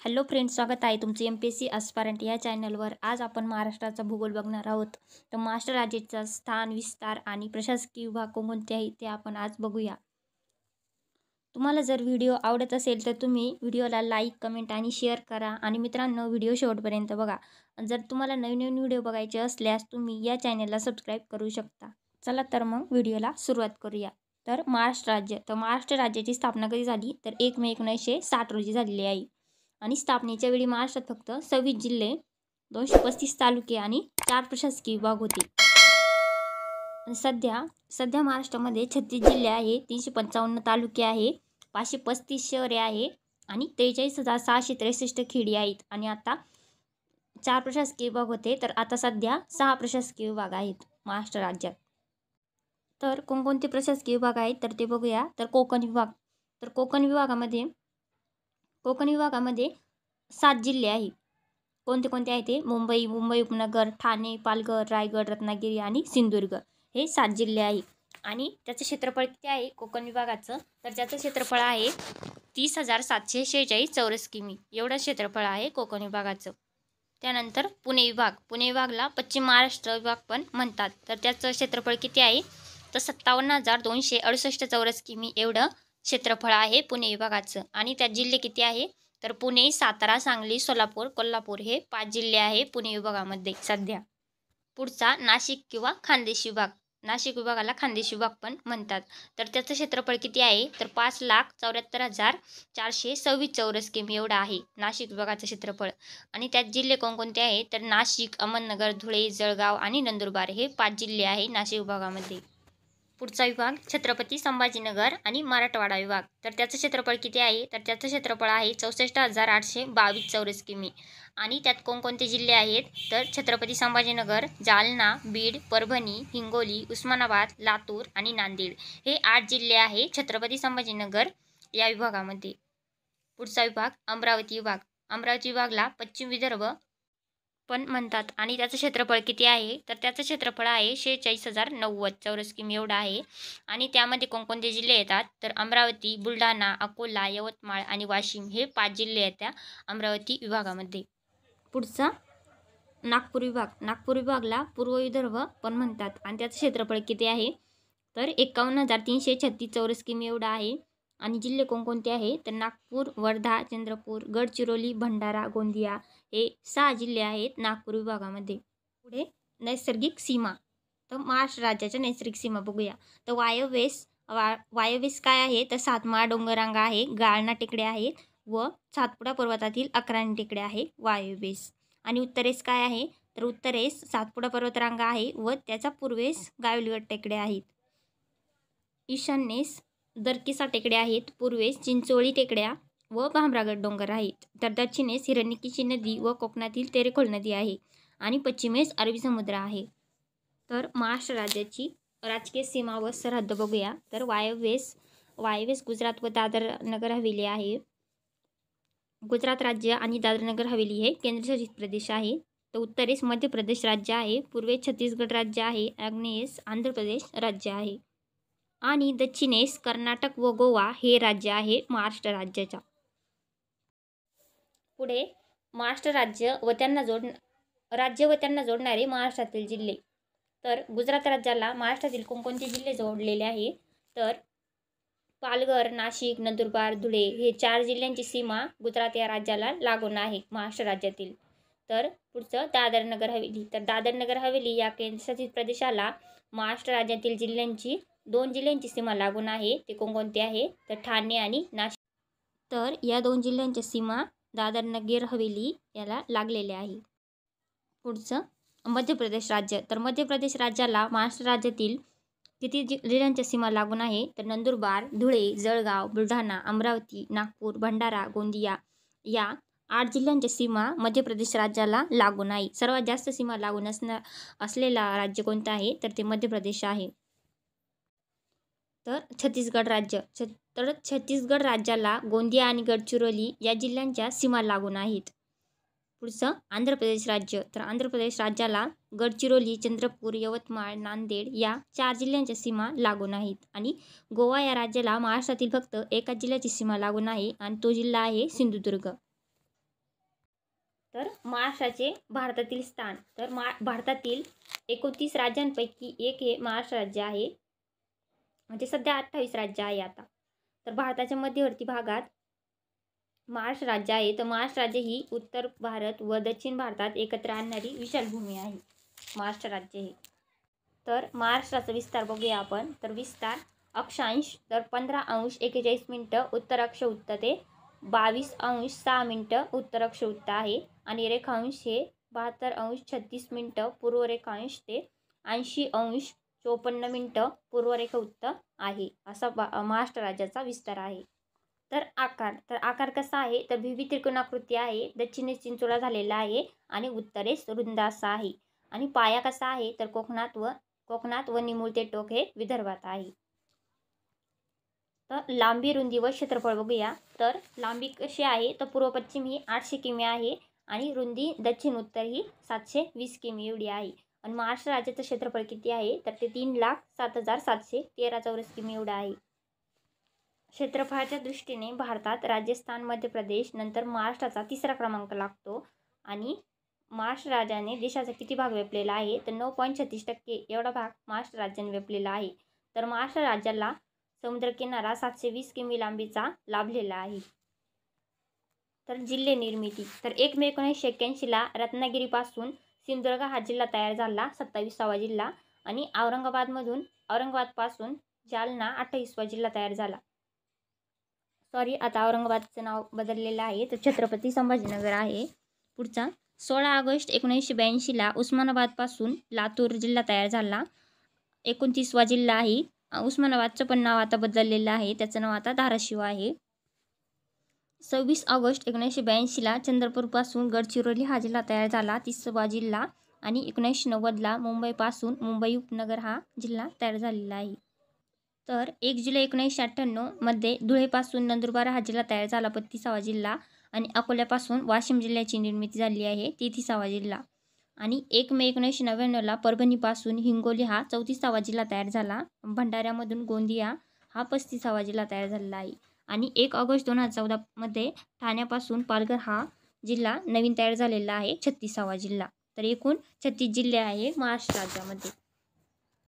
Hello friends, स्वागत आहे तुमचे MPSC एस्पायरंट या चॅनलवर. आज आपण महाराष्ट्राचा भूगोल बघणार आहोत. तर महाराष्ट्र राज्याचा स्थान, विस्तार आणि प्रशासकीय विभाग कोणते आहेत ते आपण आज बघूया. तुम्हाला जर व्हिडिओ आवडत असेल तर तुम्ही व्हिडिओला लाईक, कमेंट आणि शेअर करा. आणि मित्रांनो, व्हिडिओ शेवटपर्यंत बघा. जर तुम्हाला नवीन नवीन व्हिडिओ बघायचे असल्यास तुम्ही या चॅनलला सबस्क्राईब करू शकता. चला तर मग व्हिडिओला सुरुवात करूया. तर महाराष्ट्र राज्याची स्थापना कधी झाली तर 1 मे 1960 रोजी झालेली आहे. आणि स्थापनेच्या वेळी महाराष्ट्रात फक्त 26 जिल्हे, 235 तालुके आणि 4 प्रशासकीय विभाग होते. आणि सध्या महाराष्ट्रामध्ये 36 जिल्हे आहे, 355 तालुके आहे, 535 शहरे आहे आणि 43,663 खेडी आहेत. आणि आता 4 प्रशासकीय विभाग होते, तर आता सध्या 6 प्रशासकीय विभाग आहेत महाराष्ट्र राज्यात. तर कोणकोणते प्रशासकीय विभाग आहेत तर ते बघूया. तर कोकण विभाग. तर कोकण विभागामध्ये 7 जिल्हे आहेत. कोणते कोणते आहेत ते? मुंबई उपनगर, ठाणे, पालघर, रायगड, रत्नागिरी आणि सिंधुदुर्ग हे 7 जिल्हे आहेत. आणि त्याचं क्षेत्रफळ किती आहे कोकण विभागाचं? तर त्याचं क्षेत्रफळ आहे 30,746 चौरस किमी एवढं क्षेत्रफळ आहे कोकण विभागाचं. त्यानंतर पुणे विभागला पश्चिम महाराष्ट्र विभाग पण म्हणतात. तर त्याचं क्षेत्रफळ किती आहे? तर 57,268 चौरस किमी एवढं क्षेत्रफळ आहे पुणे विभागाचं. आणि त्यात जिल्हे किती आहे? तर पुणे, सातारा, सांगली, सोलापूर, कोल्हापूर हे 5 जिल्हे आहे पुणे विभागामध्ये सध्या. पुढचा नाशिक किंवा खानदेश विभाग. नाशिक विभागाला खानदेश विभाग पण म्हणतात. तर त्याचं क्षेत्रफळ किती आहे? तर 5,74,426 चौरस किमी एवढं आहे नाशिक विभागाचं क्षेत्रफळ. आणि त्यात जिल्हे कोणकोणते आहे? तर नाशिक, अहमदनगर, धुळे, जळगाव आणि नंदुरबार हे 5 जिल्हे आहे नाशिक विभागामध्ये. पुढचा विभाग छत्रपती संभाजीनगर आणि मराठवाडा विभाग. तर त्याचं क्षेत्रफळ किती आहे? तर त्याचं क्षेत्रफळ आहे 64,822 चौरस किमी. आणि त्यात कोणकोणते जिल्हे आहेत? तर छत्रपती संभाजीनगर, जालना, बीड, परभणी, हिंगोली, उस्मानाबाद, लातूर आणि नांदेड हे 8 जिल्हे आहे छत्रपती संभाजीनगर या विभागामध्ये. पुढचा विभाग अमरावती विभागला पश्चिम विदर्भ पण म्हणतात. आणि त्याचं क्षेत्रफळ किती आहे? तर त्याचं क्षेत्रफळ आहे 46,090 चौरस किमी एवढं आहे. आणि त्यामध्ये कोणकोणते जिल्हे येतात? तर अमरावती, बुलढाणा, अकोला, यवतमाळ आणि वाशिम हे 5 जिल्हे आहेत त्या अमरावती विभागामध्ये. पुढचा नागपूर विभागला पूर्व विदर्भ पण म्हणतात. आणि त्याचं क्षेत्रफळ किती आहे? तर 51,336 चौरस किमी एवढं आहे. आणि जिल्हे कोणकोणते आहे? तर नागपूर, वर्धा, चंद्रपूर, गडचिरोली, भंडारा, गोंदिया हे 6 जिल्हे आहेत नागपूर विभागामध्ये. पुढे नैसर्गिक सीमा. तर महाराष्ट्र राज्याच्या नैसर्गिक सीमा बघूया. तर वायव्येस काय आहे? तर सातमाळा डोंगररांगा आहे, गाळणा टेकड्या आहेत व सातपुडा पर्वतातील 11 टेकड्या आहे वायव्येस. आणि उत्तरेस काय आहे? तर उत्तरेस सातपुडा पर्वतरांगा आहे व त्याचा पूर्वेस गाविलगड टेकड्या आहेत. ईशान्येस दरकिसा टेकड्या आहेत, पूर्वेस चिंचोळी टेकड्या व भामरागड डोंगर आहेत. तर दक्षिणेस हिरण्यकेशी नदी व कोकणातील तेरेखोल नदी आहे. आणि पश्चिमेस अरबी समुद्र आहे. तर महाराष्ट्र राज्याची राजकीय सीमा व सरहद्द बघूया. तर वायव्येस गुजरात व दादर नगर हवेली आहे. गुजरात राज्य आणि दादर नगर हवेली हे केंद्रशासित प्रदेश आहे. तर उत्तरेस मध्य प्रदेश राज्य आहे, पूर्वेस छत्तीसगड राज्य आहे, आग्नेयेस आंध्र प्रदेश राज्य आहे. आणि दक्षिणेस कर्नाटक व गोवा हे राज्य आहे महाराष्ट्र राज्याच्या. पुढे महाराष्ट्र राज्य व त्यांना जोडणारे महाराष्ट्रातील जिल्हे. तर गुजरात राज्याला महाराष्ट्रातील कोणकोणते जिल्हे जोडलेले आहे? तर पालघर, नाशिक, नंदुरबार, धुळे हे 4 जिल्ह्यांची सीमा गुजरात या राज्याला लागून आहे महाराष्ट्र राज्यातील. तर पुढचं दादर नगर हवेली. तर दादर नगर हवेली या केंद्रशासित प्रदेशाला महाराष्ट्र राज्यातील 2 जिल्ह्यांची सीमा लागून आहे. ते कोणकोणते आहे? तर ठाणे आणि नाशिक. तर या 2 जिल्ह्यांच्या सीमा दादर नगर हवेली याला लागलेल्या आहे. पुढचं मध्य प्रदेश राज्य. तर मध्य प्रदेश राज्याला महाराष्ट्र राज्यातील किती जिल्ह्यांच्या सीमा लागून आहे? तर नंदुरबार, धुळे, जळगाव, बुलढाणा, अमरावती, नागपूर, भंडारा, गोंदिया या 8 जिल्ह्यांच्या सीमा मध्य प्रदेश राज्याला लागून आहे. सर्वात जास्त सीमा लागून असलेला राज्य कोणतं आहे? तर ते मध्य प्रदेश आहे. तर छत्तीसगड राज्याला गोंदिया आणि गडचिरोली या जिल्ह्यांच्या सीमा लागून आहेत. पुढचं आंध्र प्रदेश राज्य. तर आंध्र प्रदेश राज्याला गडचिरोली, चंद्रपूर, यवतमाळ, नांदेड या 4 जिल्ह्यांच्या सीमा लागून आहेत. आणि गोवा या राज्याला महाराष्ट्रातील फक्त एका जिल्ह्याची सीमा लागून आहे आणि तो जिल्हा आहे सिंधुदुर्ग. तर महाराष्ट्राचे भारतातील स्थान, तर भारतातील 29 राज्यांपैकी एक हे महाराष्ट्र राज्य आहे. म्हणजे सध्या 28 राज्य आहे आता. तर भारताच्या मध्यवर्ती भागात महाराष्ट्र राज्य आहे. तर महाराष्ट्र राज्य ही उत्तर भारत व दक्षिण भारतात एकत्र आणणारी विशाल भूमी आहे महाराष्ट्र राज्य हे. तर महाराष्ट्राचा विस्तार बघूया आपण. तर विस्तार अक्षांश तर 15°41' उत्तर अक्ष उत्तर ते 22°6' उत्तर अक्ष उत्तर आहे. आणि रेखांश हे 72°36' पूर्व रेखांश ते 80°54' पूर्व रेखा उत्तर आहे. असा महाराष्ट्र राज्याचा विस्तार आहे. तर आकार कसा आहे, तर विविध त्रिकोणाकृती आहे. दक्षिणेस चिंचोळा झालेला आहे आणि उत्तरेस रुंद असा आहे. आणि पाया कसा आहे, तर कोकणात व निमुळते टोक हे विदर्भात आहे. तर लांबी, रुंदी व क्षेत्रफळ बघूया. तर लांबी कशी आहे, तर पूर्व पश्चिम ही 800 किमी आहे आणि रुंदी दक्षिण उत्तर ही 720 किमी एवढी आहे. आणि महाराष्ट्र राज्याचं क्षेत्रफळ किती आहे, तर ते 3,07,713 चौरस किमी एवढं आहे. क्षेत्रफळाच्या दृष्टीने भारतात राजस्थान, मध्य प्रदेश नंतर महाराष्ट्राचा 3रा क्रमांक लागतो. आणि महाराष्ट्र राज्याने देशाचा किती भाग व्यापलेला आहे, तर 9.36% एवढा भाग महाराष्ट्र राज्याने व्यापलेला आहे. तर महाराष्ट्र राज्याला समुद्रकिनारा 720 किमी लांबीचा लाभलेला आहे. तर जिल्हे निर्मिती, तर 1 मे 1981ला रत्नागिरीपासून सिंधुदुर्ग हा जिल्हा तयार झाला, 27वा जिल्हा. आणि औरंगाबादपासून जालना 28वा जिल्हा तयार झाला. आता औरंगाबादचं नाव बदललेलं आहे, तर छत्रपती संभाजीनगर आहे. पुढचा 16 ऑगस्ट 1982ला उस्मानाबादपासून लातूर जिल्हा तयार झाला, 29वा जिल्हा आहे. उस्मानाबादचं पण नाव आता बदललेलं आहे, त्याचं नाव आता धाराशिव आहे. 26 ऑगस्ट 1982ला चंद्रपूरपासून गडचिरोली हा जिल्हा तयार झाला, 30वा जिल्हा. आणि 1990ला मुंबईपासून मुंबई उपनगर हा जिल्हा तयार झालेला आहे. तर 1 जुलै 1998मध्ये धुळेपासून नंदुरबार हा जिल्हा तयार झाला, 32वा जिल्हा. आणि अकोल्यापासून वाशिम जिल्ह्याची निर्मिती झाली आहे, 33वा जिल्हा. आणि 1 मे 1999ला परभणीपासून हिंगोली हा 34वा जिल्हा तयार झाला. भंडाऱ्यामधून गोंदिया हा 35वा जिल्हा तयार झालेला आहे. आणि 1 ऑगस्ट 2014मध्ये ठाण्यापासून पालघर हा जिल्हा नवीन तयार झालेला आहे, 36वा जिल्हा. तर एकूण 36 जिल्हे आहे महाराष्ट्र राज्यामध्ये.